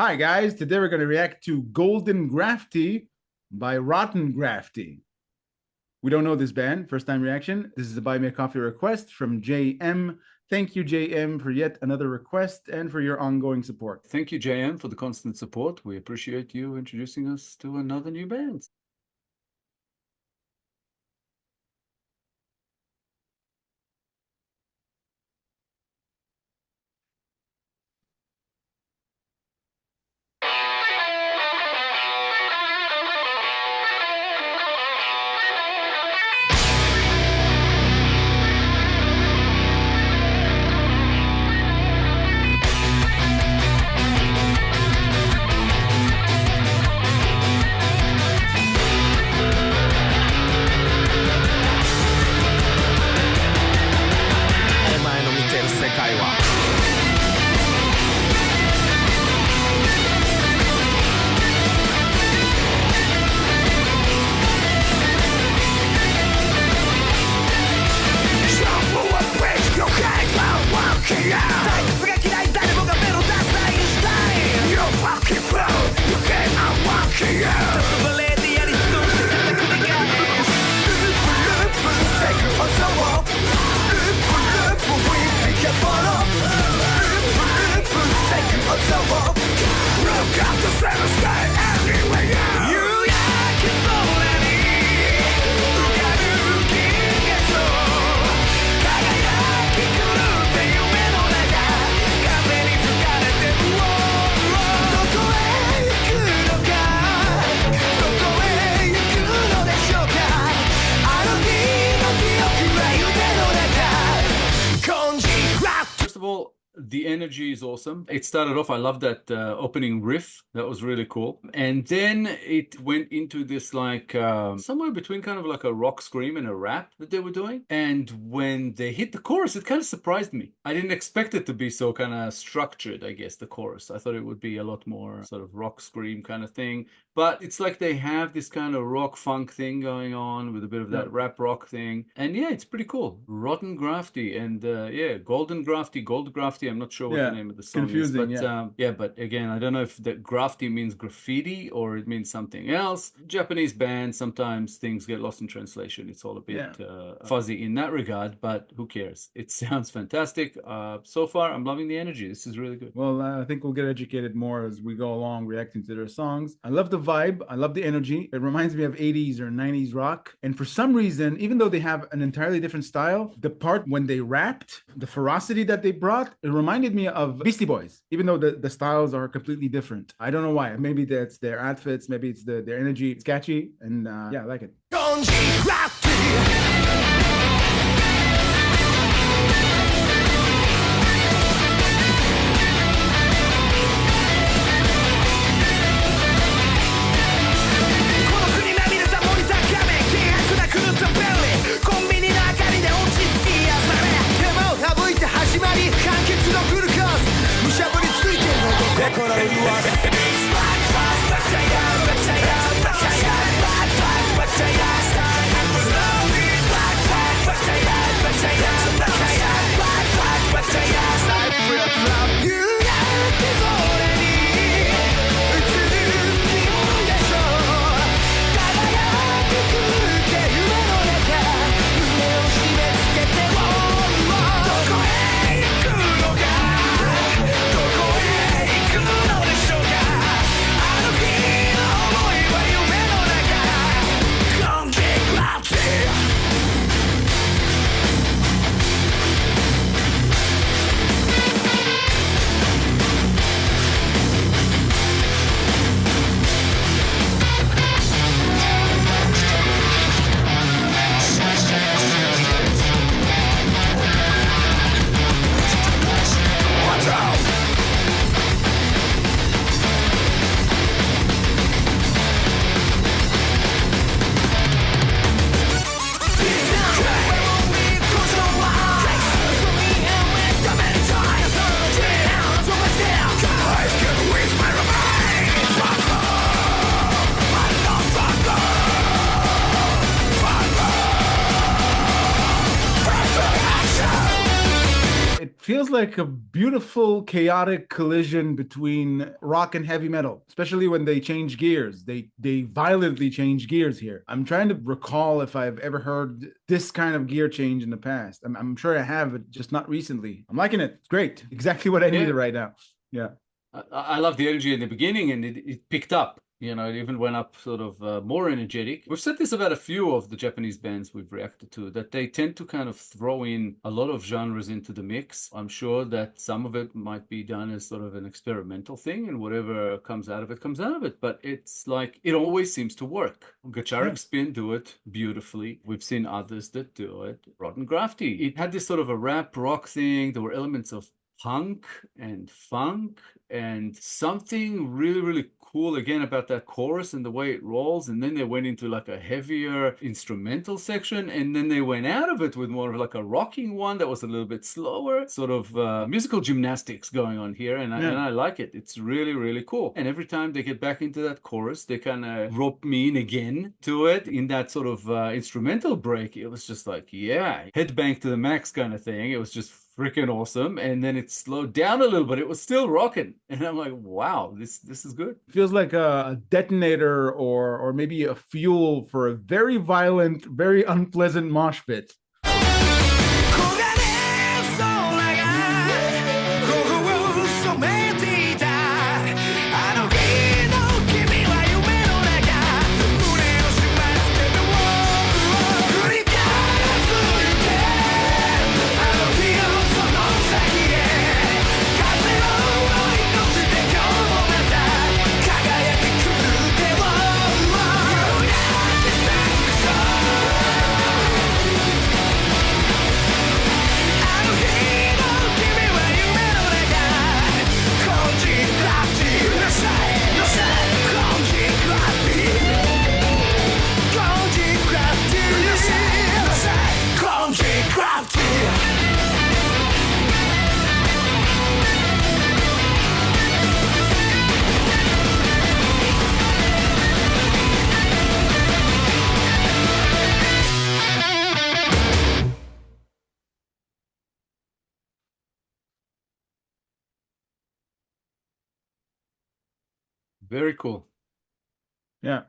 Hi guys, today we're going to react to Golden Grafty by Rottengraffty. We don't know this band, first time reaction. This is a Buy Me a Coffee request from JM. Thank you JM for yet another request and for your ongoing support. Thank you JM for the constant support. We appreciate you introducing us to another new band. The energy is awesome. It started off, I love that opening riff. That was really cool. And then it went into this like somewhere between kind of like a rock scream and a rap that they were doing. And when they hit the chorus, it kind of surprised me. I didn't expect it to be so kind of structured, I guess, the chorus. I thought it would be a lot more sort of rock scream kind of thing. But it's like they have this kind of rock funk thing going on with a bit of that rap rock thing. And yeah, it's pretty cool. Rottengraffty and yeah, Golden Grafty, Gold Grafty. I'm not sure what the name of the song is. But yeah, but again, I don't know if the grafty means graffiti or it means something else. Japanese band, sometimes things get lost in translation. It's all a bit fuzzy in that regard, but who cares? It sounds fantastic. So far, I'm loving the energy. This is really good. Well, I think we'll get educated more as we go along reacting to their songs. I love the vibe. I love the energy. It reminds me of 80s or 90s rock. And for some reason, even though they have an entirely different style, the part when they rapped, the ferocity that they brought, it reminded me of Beastie Boys, even though the styles are completely different. I don't know why. Maybe that's their outfits. Maybe it's their energy. It's catchy. And yeah, I like it. feels like a beautiful, chaotic collision between rock and heavy metal, especially when they change gears. They violently change gears here. I'm trying to recall if I've ever heard this kind of gear change in the past. I'm sure I have, but just not recently. I'm liking it. It's great. Exactly what I needed right now. Yeah. I love the energy in the beginning, and it picked up. You know, it even went up sort of more energetic. We've said this about a few of the Japanese bands we've reacted to, that they tend to kind of throw in a lot of genres into the mix. I'm sure that some of it might be done as sort of an experimental thing, and whatever comes out of it, comes out of it. But it's like, it always seems to work. Gacharic Spin do it beautifully. We've seen others that do it. Rottengraffty, it had this sort of a rap rock thing. There were elements of punk and funk and something really, really cool again about that chorus and the way it rolls. And then they went into like a heavier instrumental section, and then they went out of it with more of like a rocking one that was a little bit slower, sort of musical gymnastics going on here. And I like it. It's really, really cool. And every time they get back into that chorus, they kind of rope me in again to it in that sort of instrumental break. It was just like, yeah, headbang to the max kind of thing. It was just freaking awesome. And then it slowed down a little, but it was still rocking. And I'm like, wow, this is good. Feels like a detonator or maybe a fuel for a very violent, very unpleasant mosh pit. Very cool. Yeah.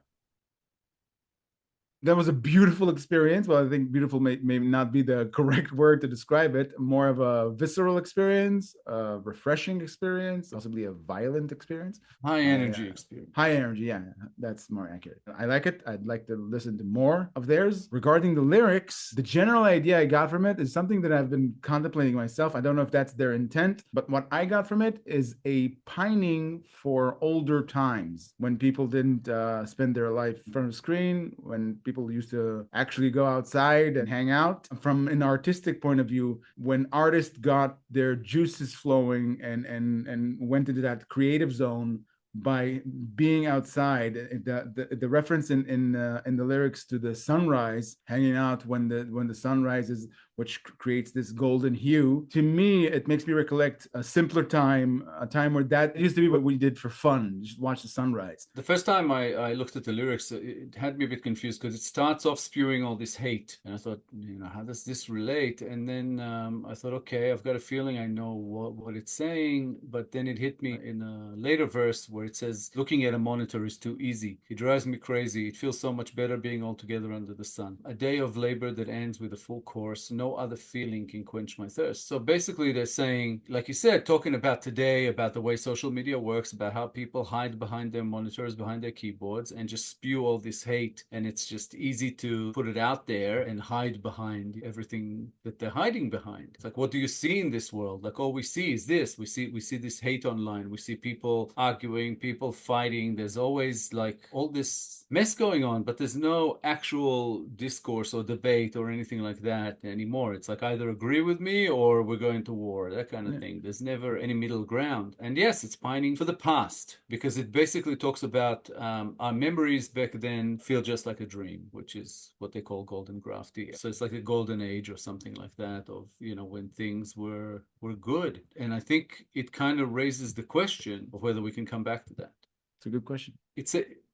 That was a beautiful experience. Well, I think beautiful may not be the correct word to describe it. More of a visceral experience, a refreshing experience, possibly a violent experience. High energy experience. High energy, yeah, that's more accurate. I like it. I'd like to listen to more of theirs. Regarding the lyrics, the general idea I got from it is something that I've been contemplating myself. I don't know if that's their intent, but what I got from it is a pining for older times when people didn't spend their life in front of a screen, when people used to actually go outside and hang out. From an artistic point of view, when artists got their juices flowing and went into that creative zone by being outside. The reference in the lyrics to the sunrise, hanging out when the sun rises, which creates this golden hue. To me, it makes me recollect a simpler time, a time where that used to be what we did for fun, just watch the sunrise. The first time I looked at the lyrics, it had me a bit confused because it starts off spewing all this hate. And I thought, you know, how does this relate? And then I thought, okay, I've got a feeling I know what it's saying. But then it hit me in a later verse where it says, looking at a monitor is too easy. It drives me crazy. It feels so much better being all together under the sun. A day of labor that ends with a full course. No other feeling can quench my thirst. So basically they're saying, like you said, talking about today, about the way social media works, about how people hide behind their monitors, behind their keyboards, and just spew all this hate. And it's just easy to put it out there and hide behind everything that they're hiding behind. It's like, what do you see in this world? Like, all we see is this. We see this hate online. We see people arguing, people fighting. There's always like all this mess going on, but there's no actual discourse or debate or anything like that anymore. It's like, either agree with me or we're going to war, that kind of thing. There's never any middle ground. And yes, it's pining for the past, because it basically talks about our memories back then feel just like a dream, which is what they call golden grafty. So it's like a golden age or something like that of, you know, when things were good. And I think it kind of raises the question of whether we can come back to that. It's a good question.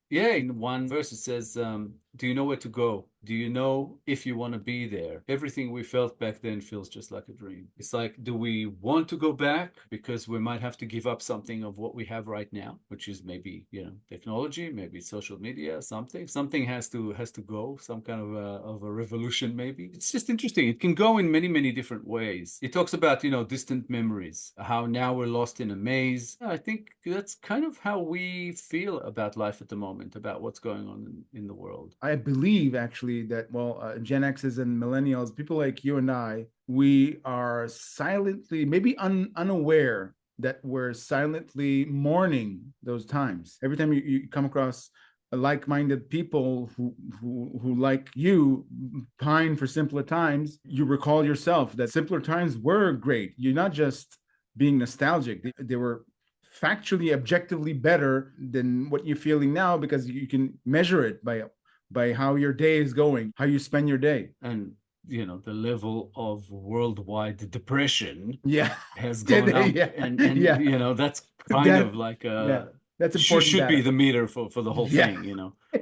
Yeah, in one verse it says, Do you know where to go? Do you know if you want to be there? Everything we felt back then feels just like a dream. It's like, do we want to go back because we might have to give up something of what we have right now, which is maybe, technology, maybe social media, something. Something has to go, some kind of a revolution maybe. It's just interesting. It can go in many, many different ways. It talks about, distant memories, how now we're lost in a maze. I think that's kind of how we feel about life at the moment, about what's going on in the world. I believe actually that, well, Gen X's and millennials, people like you and I, we are silently, maybe unaware that we're silently mourning those times. Every time you come across like-minded people who like you pine for simpler times, you recall yourself that simpler times were great. You're not just being nostalgic. They were factually, objectively better than what you're feeling now, because you can measure it by how your day is going, how you spend your day. And the level of worldwide depression Yeah. has gone up, Yeah. and Yeah. that's kind That, of like yeah. That's important should be data. the meter for the whole Yeah. thing.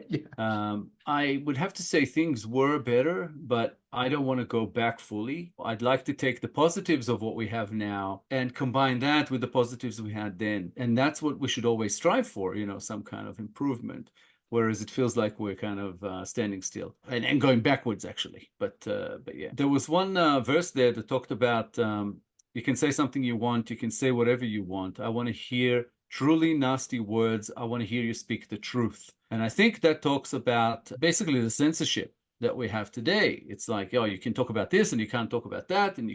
Yeah. I would have to say things were better, but I don't want to go back fully. I'd like to take the positives of what we have now and combine that with the positives we had then. And that's what we should always strive for, some kind of improvement. Whereas it feels like we're kind of standing still and going backwards, actually. But yeah, there was one verse there that talked about you can say something you want, you can say whatever you want. I want to hear truly nasty words. I want to hear you speak the truth. And I think that talks about basically the censorship that we have today. It's like, you can talk about this and you can't talk about that. And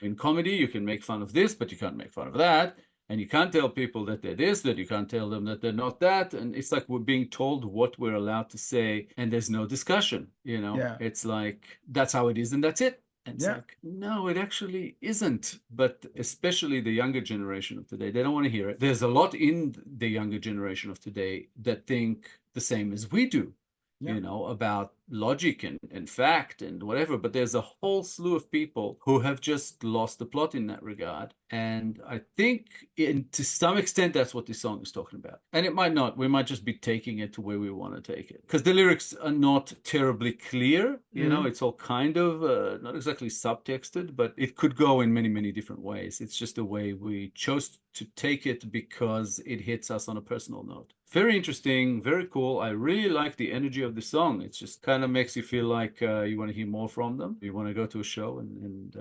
in comedy, you can make fun of this, but you can't make fun of that. And you can't tell people that they're this, that you can't tell them that they're not that. And it's like we're being told what we're allowed to say, and there's no discussion. Yeah. It's like, that's how it is, and that's it. And it's Yeah. like, no, it actually isn't. But especially the younger generation of today, they don't want to hear it. There's a lot in the younger generation of today that think the same as we do, Yeah. about logic and fact and whatever. But there's a whole slew of people who have just lost the plot in that regard. And I think to some extent, that's what this song is talking about. And it might not. We might just be taking it to where we want to take it. Because the lyrics are not terribly clear. It's all kind of not exactly subtexted, but it could go in many, many different ways. It's just the way we chose to take it because it hits us on a personal note. Very interesting, very cool. I really like the energy of the song. It just kind of makes you feel like you want to hear more from them. You want to go to a show and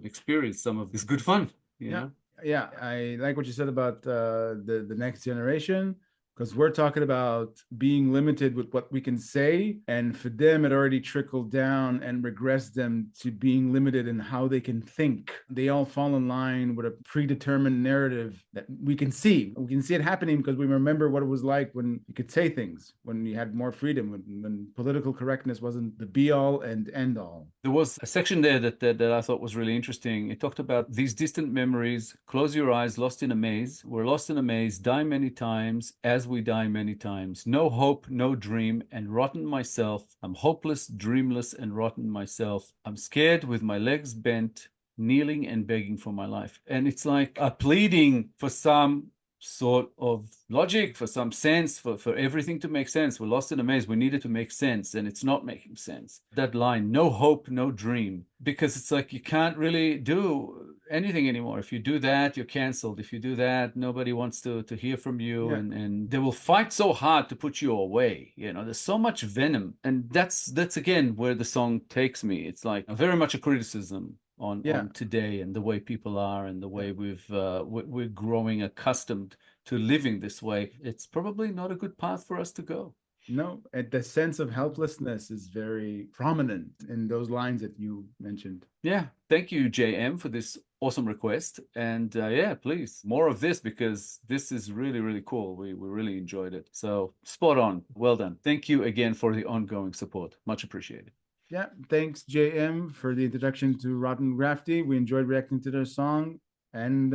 experience some of this good fun. Yeah. Yeah. I like what you said about the next generation, because we're talking about being limited with what we can say. And for them, it already trickled down and regressed them to being limited in how they can think. They all fall in line with a predetermined narrative that we can see. We can see it happening because we remember what it was like when you could say things, when you had more freedom, when political correctness wasn't the be all and end all. There was a section there that I thought was really interesting. It talked about these distant memories. Close your eyes, lost in a maze. We're lost in a maze, die many times, as we die many times. No hope, no dream, and rotten myself. I'm hopeless, dreamless, and rotten myself. I'm scared with my legs bent, kneeling and begging for my life. And it's like a pleading for some sort of logic, for some sense, for everything to make sense. We're lost in a maze. We need it to make sense, and it's not making sense. That line, no hope, no dream, because it's like you can't really do anything anymore. If you do that, you're canceled. If you do that, nobody wants to hear from you, Yeah. and they will fight so hard to put you away. There's so much venom, and that's again where the song takes me. It's like very much a criticism on today and the way people are and the way we're growing accustomed to living this way. It's probably not a good path for us to go. No, and the sense of helplessness is very prominent in those lines that you mentioned. Yeah, thank you, JM, for this awesome request. And yeah, please, more of this, because this is really, really cool. We really enjoyed it. So spot on. Well done. Thank you again for the ongoing support. Much appreciated. Yeah, thanks, JM, for the introduction to Rottengraffty. We enjoyed reacting to their song and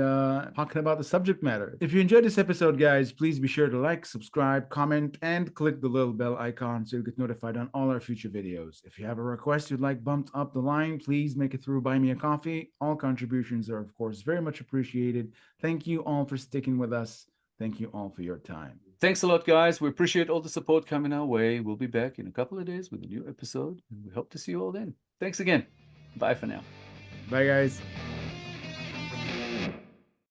talking about the subject matter. If you enjoyed this episode, guys, please be sure to like, subscribe, comment, and click the little bell icon so you'll get notified on all our future videos. If you have a request you'd like bumped up the line, please make it through Buy Me a Coffee. All contributions are, of course, very much appreciated. Thank you all for sticking with us. Thank you all for your time. Thanks a lot, guys. We appreciate all the support coming our way. We'll be back in a couple of days with a new episode, and we hope to see you all then. Thanks again. Bye for now. Bye, guys.